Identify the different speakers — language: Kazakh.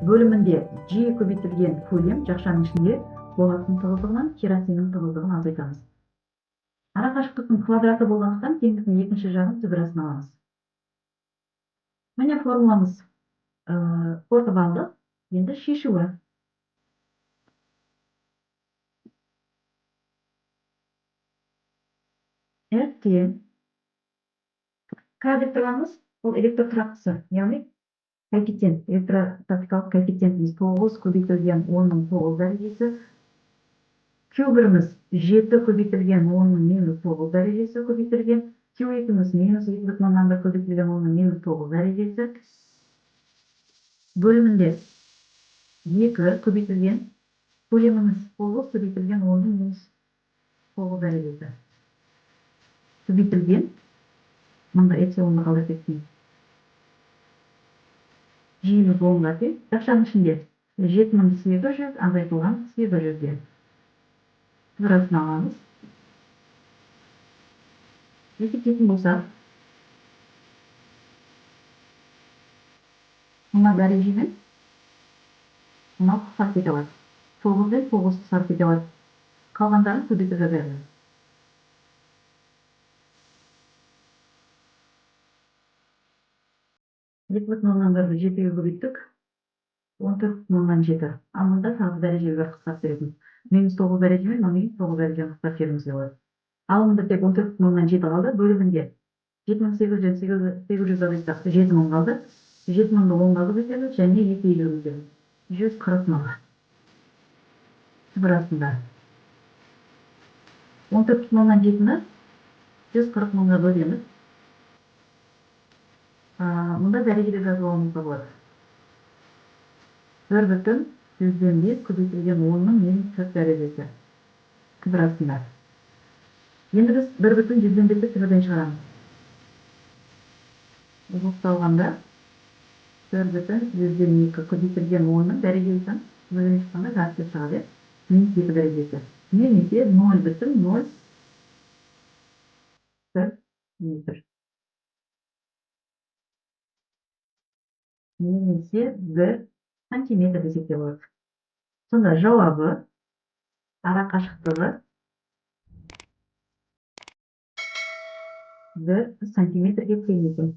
Speaker 1: бөлімінде жиі көбейтілген көлем жақшаның ішінде болаттың тығыздығынан керосиннің тығыздығын азайтамыз. Ара қашықтықтың квадраты болғандықтан теңдіктің екінші жағын түбірасына аламыз. Міне формуламыз қорытып алдық. Енді шешуі. Т К деп тұрғанымыз ол электр тұрақтысы, яғни коэффициент, электростатикалық коэффициентіміз 9 көбейтілген 10-ның 9 дәрежесі. Q1-іміз 7 көбейтілген 10-ның минус 9 дәрежесі көбейтілген. Q2-іміз минус 2,1 көбейтілген 10-ның минус 9 дәрежесі. Бөлімінде 2 көбейтілген көлеміміз 9 көбейтілген 10-ның минус 9 дәрежесі. Көбейтілген, мұнда эпсилонды қалдырып кетпейміз. Жиіміз 10-ға тең. Жақшаның ішінде 7800 азайтылған 800-де. Түбірасына аламыз. Есептейтін болсақ, мына дәрежемен мына қысқарып кете алады. 9-ден 9 қысқарып кете алады. Қалғандарын көбейтіп жібереді. Екі бүтін оннан бірді 7-ге көбейттік. 14,7. Ал мұнда тағы дәрежеге қысқарып беретін. Минус 9 дәрежемен минус 9 дәрежені қысқарып беруімізге болады. Ал мұнда тек 14,7 қалды. Бөлімінде 7800 азайтсақ 7000 қалды. 7000-ді 10-ға көбейтеміз және 2-ге көбейтеміз. 140 мың. Түбірасында 14,7-ні 140 мыңға бөлеміз. Мұнда дәрежеде жазылуымызға болады. 1,105 көбейтілген 10-ның минус 4 дәрежесі. Түбірасында. Енді біз 1,105-ті түбірден шығарамыз. Ұзықталғанда 1,102 көбейтілген 10-ның дәрежесін түбірден шыққанда жартысы шығады. Минус 2 дәрежесі. Немесе 0,01 метр. немесе 1 сантиметр десек те болады. Сонда жауабы ара қашықтығы 1 сантиметрге тең екен.